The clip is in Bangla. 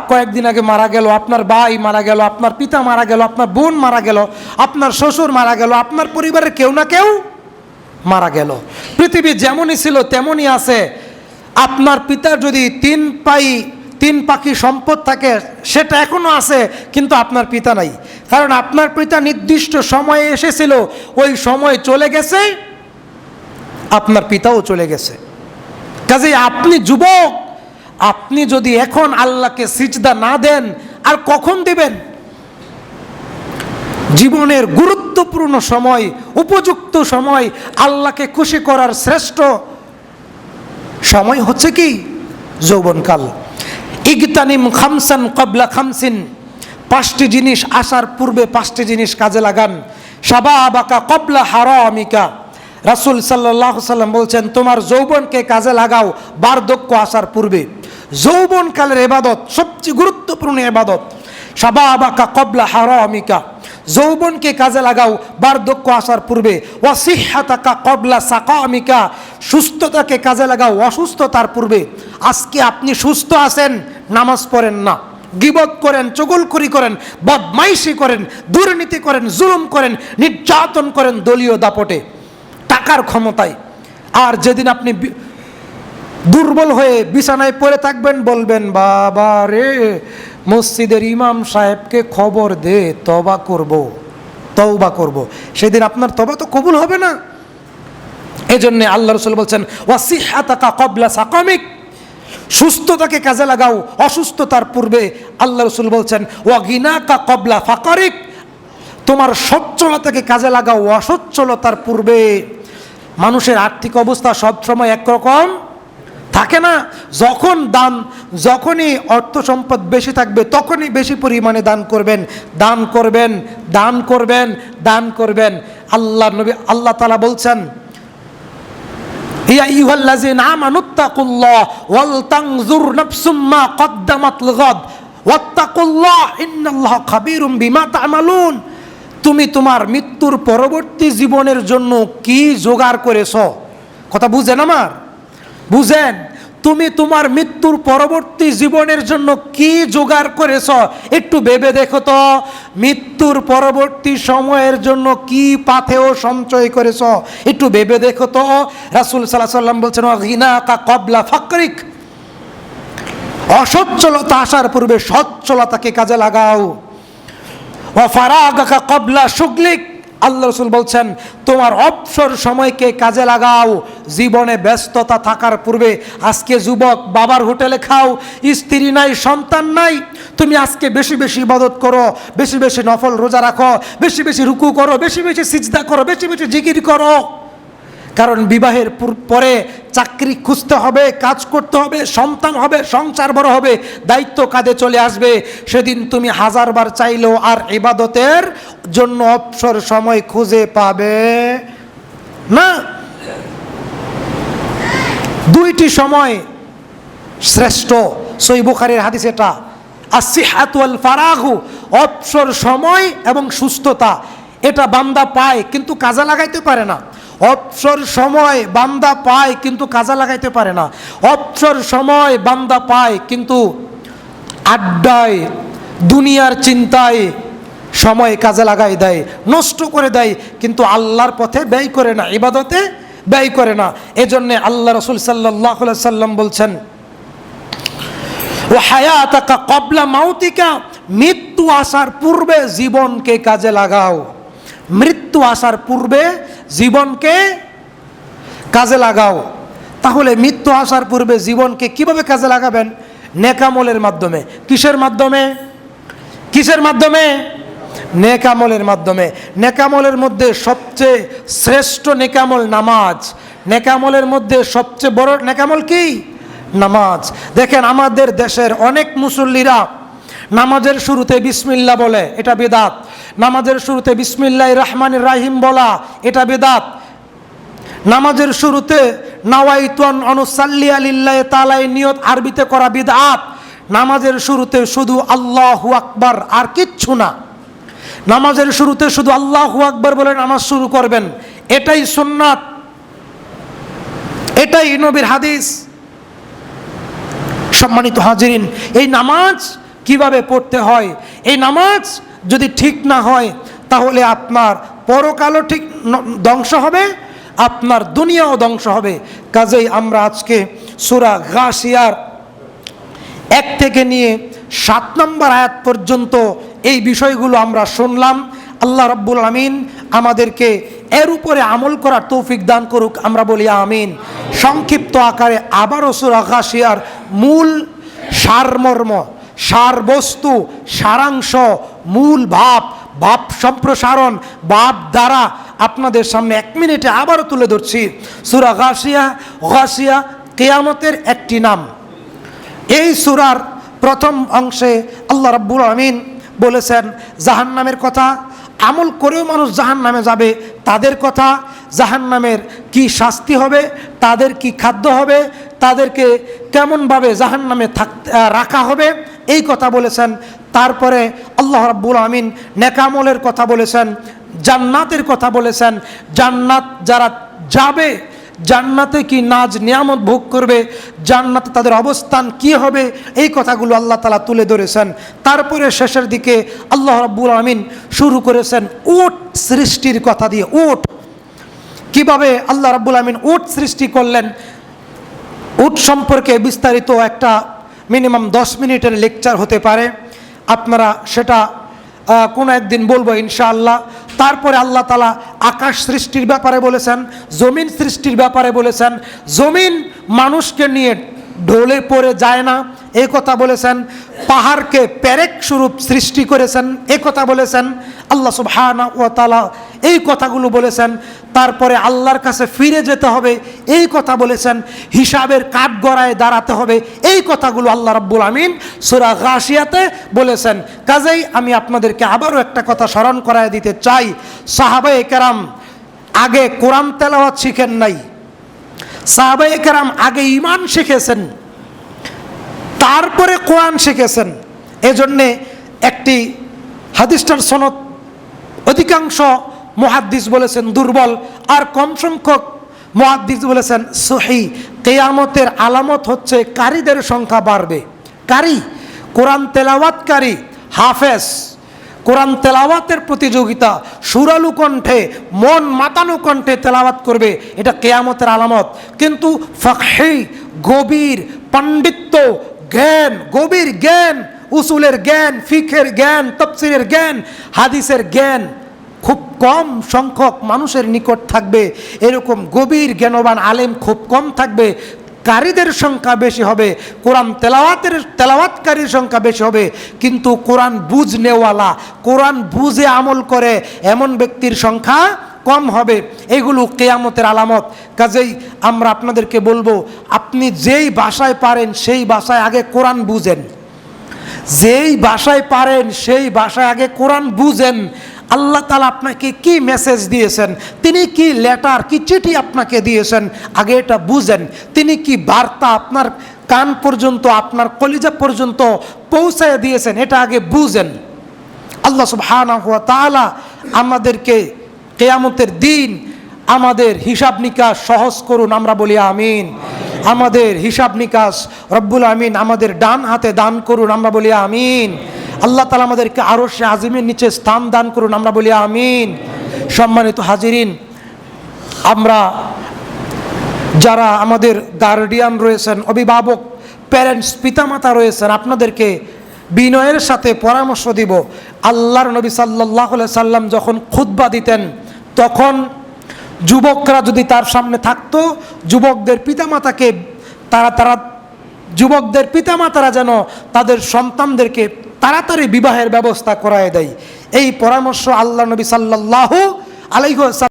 কয়েকদিন আগে মারা গেল, আপনার ভাই মারা গেল, আপনার পিতা মারা গেল, আপনার বোন মারা গেল, আপনার শ্বশুর মারা গেল, আপনার পরিবারের কেউ না কেউ মারা গেল। পৃথিবী যেমনই ছিল তেমনই আছে। আপনার পিতার যদি তিন পাখি সম্পদ থাকে, সেটা এখনো আছে, কিন্তু আপনার পিতা নাই। কারণ আপনার পিতা নির্দিষ্ট সময়ে এসেছিল, ওই সময় চলে গেছে, আপনার পিতাও চলে গেছে। কাজেই আপনি যুবক, আপনি যদি এখন আল্লাহকে সিজদা না দেন, আর কখন দিবেন? জীবনের গুরুত্বপূর্ণ সময়, উপযুক্ত সময়, আল্লাহকে খুশি করার শ্রেষ্ঠ সময় হচ্ছে কি? যৌবনকাল। ইগতানিম খামসান ক্বাবলা খামসিন, 5টি জিনিস আসার পূর্বে 5টি জিনিস কাজে লাগান। শাবাবাকা ক্বাবলা হারামিকা, রাসূল সাল্লাল্লাহু আলাইহি সাল্লাম বলছেন, তোমার যৌবনকে কাজে লাগাও বার্ধক্য আসার পূর্বে। যৌবনকালের ইবাদত সবচেয়ে গুরুত্বপূর্ণ ইবাদত। শাবাবাকা ক্বাবলা হারামিকা, যৌবনকে কাজে লাগাও বার্ধক্য আসার পূর্বে। ওয়াসিহ্হাতাকা ক্বাবলা সাকামিকা, সুস্থতাকে কাজে লাগাও অসুস্থতার পূর্বে। আজকে আপনি সুস্থ আছেন, নামাজ পড়েন না, গীবত করেন, চুগলখড়ি করেন, বদমাইশি করেন, দুর্নীতি করেন, জুলুম করেন, নির্যাতন করেন দলীয় দাপটে, টাকার ক্ষমতায়। আর যেদিন আপনি দুর্বল হয়ে বিছানায় পড়ে থাকবেন, বলবেন, বাবা রে, মসজিদের ইমাম সাহেবকে খবর দে, তওবা করব। সেদিন আপনার তওবা তো কবুল হবে না। এজন্য আল্লাহ রাসূল বলছেন, ওয়াসিহ্হাতাকা ক্বাবলা সাকামিক, সুস্থতাকে কাজে লাগাও অসুস্থতার পূর্বে। আল্লাহ রাসূল বলছেন, ওয়াগিনাকা ক্বাবলা ফাকারিক, তোমার সচ্ছলতাকে কাজে লাগাও অসচ্ছলতার পূর্বে। মানুষের আর্থিক অবস্থা সবসময় একরকম থাকে না। যখনই অর্থ সম্পদ বেশি থাকবে, তখনই বেশি পরিমাণে দান করবেন। আল্লাহ তাআলা বলছেন, ইয়া আইয়ুহাল্লাযীনা আমানুত্তাকুল্লাহ ওয়াল তানজুর নাফসুম মা কদ্দামাত লিগাদ ওয়াত্তাকুল্লাহ ইন্নাল্লাহা খাবীরুম বিমা তা'মালুন। তুমি তোমার মৃত্যুর পরবর্তী জীবনের জন্য কি জোগাড় করেছো? কথা বুঝেন আমার? বুঝেন? তুমি তোমার মৃত্যুর পরবর্তী জীবনের জন্য কি জোগাড় করেছ? একটু ভেবে দেখো তো, মৃত্যুর পরবর্তী সময়ের জন্য কি পাথেয় সঞ্চয় করেছ? একটু ভেবে দেখো তো। রাসূল সাল্লাল্লাহু আলাইহি ওয়াসাল্লাম বলছেন, গিনাকা ক্বাবলা ফাকরিক, অসচ্ছলতা আসার পূর্বে সচ্ছলতাকে কাজে লাগাও। ওয়া ফারাগাকা ক্বাবলা শুগলিক, আল্লাহ রাসূল বলছেন, তোমার অবসর সময়কে কাজে লাগাও জীবনে ব্যস্ততা থাকার পূর্বে। আজকে যুবক, বাবার হোটেলে খাও, স্ত্রী নাই, সন্তান নাই, তুমি আজকে বেশি বেশি ইবাদত করো, বেশি বেশি নফল রোজা রাখো, বেশি বেশি রুকু করো, বেশি বেশি সিজদা করো, বেশি বেশি জিকির করো। কারণ বিবাহের পরে চাকরি খুঁজতে হবে, কাজ করতে হবে, সন্তান হবে, সংসার বড় হবে, দায়িত্ব কাঁধে চলে আসবে। সেদিন তুমি 1000বার চাইলেও আর ইবাদতের জন্য অবসর সময় খুঁজে পাবে না। 2টি সময় শ্রেষ্ঠ, সহিহ বুখারীর হাদিস এটা। আসিহাতু ওয়াল ফারাগু, অবসর সময় এবং সুস্থতা, এটা বান্দা পায় কিন্তু কাজে লাগাইতে পারে না। অবসর সময় বান্দা পায় কিন্তু কাজে লাগাইতে পারে না। অবসর সময় বান্দা পায় কিন্তু আড্ডায়, দুনিয়ার চিন্তায় সময় কাজে লাগাই দেয়, নষ্ট করে দেয়, কিন্তু আল্লাহর পথে ব্যয় করে না, ইবাদতে ব্যয় করে না। এজন্য আল্লাহ রাসূল সাল্লাল্লাহু আলাইহি সাল্লাম বলছেন, ওয়া হায়াতাকা ক্বাবলা মাউতিকা, মৃত্যু আসার পূর্বে জীবনকে কাজে লাগাও। মৃত্যু আসার পূর্বে জীবনকে কাজে লাগাও। তাহলে মৃত্যু আসার পূর্বে জীবনকে কিভাবে কাজে লাগাবেন? নেকামলের মাধ্যমে। কিসের মাধ্যমে? নেকামলের মাধ্যমে। নেকামলের মধ্যে সবচেয়ে শ্রেষ্ঠ নেকামল নামাজ। নেকামলের মধ্যে সবচেয়ে বড় নেকামল কি? নামাজ। দেখেন, আমাদের দেশের অনেক মুসল্লিরা নামাজের শুরুতে বিসমিল্লাহ বলে, এটা বিদআত। নামাজের শুরুতে বিসমিল্লাহির রহমানির রহিম বলা, এটা বিদআত। নামাজের শুরুতে নাওয়াইতু আন অনুসাল্লি লিল্লাহি তাআলা নিয়ত আরবিতে করা বিদআত। নামাজের শুরুতে শুধু আল্লাহু আকবার, আর কিচ্ছু না। নামাজের শুরুতে শুধু আল্লাহু আকবার বলে নামাজ শুরু করবেন, এটাই সুন্নাত, এটাই নবীর হাদিস। সম্মানিত হাজিরিন, এই নামাজ কিভাবে পড়তে হয়। এই নামাজ যদি ঠিক না হয় তাহলে আপনার পরকালও ঠিক ধ্বংস হবে, আপনার দুনিয়াও ধ্বংস হবে। কাজেই আমরা আজকে সূরা গাশিয়ার 1 থেকে নিয়ে 7 নম্বর আয়াত পর্যন্ত এই বিষয়গুলো আমরা শুনলাম। আল্লাহ রাব্বুল আমিন আমাদেরকে এর উপরে আমল করার তৌফিক দান করুক, আমরা বলি আমিন। সংক্ষিপ্ত আকারে আবারও সূরা গাশিয়ার মূল সারমর্ম, সারবস্তু, সারাংশ, মূল ভাব সম্প্রসারণ, ভাব দ্বারা আপনাদের সামনে 1 মিনিটে আবারও তুলে ধরছি। সূরা গাশিয়া কিয়ামতের একটি নাম। এই সূরার প্রথম অংশে আল্লাহ রাব্বুল আমিন বলেছেন জাহান্নামের কথা, আমল করেও মানুষ জাহান্নামে যাবে তাদের কথা, জাহান্নামের কি শাস্তি হবে, তাদের কি খাদ্য হবে, তাদেরকে কেমনভাবে জাহান্নামে রাখা হবে, এই কথা বলেছেন। তারপরে আল্লাহ রাব্বুল আমিন নেকামলের কথা বলেছেন, জান্নাতের কথা বলেছেন, জান্নাত যারা যাবে জান্নাতে কি নাজ নিয়ামত ভোগ করবে, জান্নাতে তাদের অবস্থান কি হবে, এই কথাগুলো আল্লাহ তাআলা তুলে ধরেছেন। তারপরে শেষের দিকে আল্লাহ রাব্বুল আমিন শুরু করেছেন উট সৃষ্টির কথা দিয়ে। উট কিভাবে আল্লাহ রাব্বুল আমিন উট সৃষ্টি করলেন, উট সম্পর্কে বিস্তারিত একটা মিনিমাম 10 মিনিটের লেকচার হতে পারে, আপনারা সেটা কোনো একদিন বলবো ইনশাআল্লাহ। তারপরে আল্লাহ তাআলা আকাশ সৃষ্টির ব্যাপারে বলেছেন, জমিন সৃষ্টির ব্যাপারে বলেছেন, জমিন মানুষকে নিয়ে ঢলে পড়ে যায় না এই কথা বলেছেন, পাহাড়কে পেরেক স্বরূপ সৃষ্টি করেছেন এই কথা বলেছেন আল্লাহ সুবহানাহু ওয়া তাআলা, এই কথাগুলো বলেছেন। তারপরে আল্লাহর কাছে ফিরে যেতে হবে এই কথা বলেছেন, হিসাবের কাঠগড়ায় দাঁড়াতে হবে এই কথাগুলো আল্লাহ রাব্বুল আমিন সূরা গাশিয়াতে বলেছেন। কাজেই আমি আপনাদেরকে আবারও একটা কথা স্মরণ করায় দিতে চাই, সাহাবায়ে কেরাম আগে কোরআন তেলাওয়াত শিখেন নাই, সাহাবায়ে কেরাম আগে ঈমান শিখেছেন, তারপরে কোরআন শিখেছেন। এজন্যে একটি হাদিসটার সনদ অধিকাংশ মুহাদ্দিস বলেছেন দুর্বল, আর কম সংখ্যক মুহাদ্দিস বলেছেন সহিহ। কিয়ামতের আলামত হচ্ছে কারীদের সংখ্যা বাড়বে। কারী, কোরআন তেলাওয়াতকারী, হাফেজ, কোরআন তেলাওয়াতের প্রতিযোগিতা, সুরালু কণ্ঠে, মন মাতানো কণ্ঠে তেলাওয়াত করবে, এটা কিয়ামতের আলামত। কিন্তু ফাকহি, গভীর পাণ্ডিত্য, জ্ঞান, গভীর জ্ঞান, উসুলের জ্ঞান, ফিকহের জ্ঞান, তাফসীরের জ্ঞান, হাদিসের জ্ঞান খুব কম সংখ্যক মানুষের নিকট থাকবে। এরকম গভীর জ্ঞানবান আলেম খুব কম থাকবে, কারীদের সংখ্যা বেশি হবে, কোরআন তেলাওয়াতকারীর সংখ্যা বেশি হবে। কিন্তু কোরআন বুঝনেওয়ালা, কোরআন বুঝে আমল করে এমন ব্যক্তির সংখ্যা কম হবে। এগুলো কিয়ামতের আলামত। কাজেই আমরা আপনাদেরকে বলবো, আপনি যেই ভাষায় পারেন সেই ভাষায় আগে কোরআন বুঝেন, যেই ভাষায় পারেন সেই ভাষায় আগে কোরআন বুঝেন। আল্লাহ তাআলা আপনাকে কি মেসেজ দিয়েছেন, তিনি কি লেটার, কি চিঠি আপনাকে দিয়েছেন, আগে এটা বুঝেন। তিনি কি বার্তা আপনার কান পর্যন্ত, আপনার কলিজা পর্যন্ত পৌঁছায় দিয়েছেন, এটা আগে বুঝেন। আল্লাহ সুবহানাহু ওয়া তাআলা আমাদেরকে কিয়ামতের দিন আমাদের হিসাব নিকাশ সহজ করুন, আমরা বলি আমিন। আমাদের হিসাব নিকাশ রব্বুল আমিন আমাদের ডান হাতে দান করুন, আমরা বলি আমিন। আল্লাহ তাআলা আমাদেরকে আরশে আজিমের নিচে স্থান দান করুন, আমরা বলি আমিন। সম্মানিত হাজিরিন, আমরা যারা আমাদের গার্ডিয়ান রয়েছেন, অভিভাবক, প্যারেন্টস, পিতামাতা রয়েছেন, আপনাদেরকে বিনয়ের সাথে পরামর্শ দিব। আল্লাহর নবী সাল্লাল্লাহু আলাইহি সাল্লাম যখন খুতবা দিতেন তখন যুবকরা যদি তার সামনে থাকতো, যুবকদের পিতামাতারা যেন তাদের সন্তানদেরকে তাড়াতাড়ি বিবাহের ব্যবস্থা করায় দেয়। এই পরামর্শ আল্লাহ নবী সাল্লাল্লাহু আলাইহি ওয়াসাল্লাম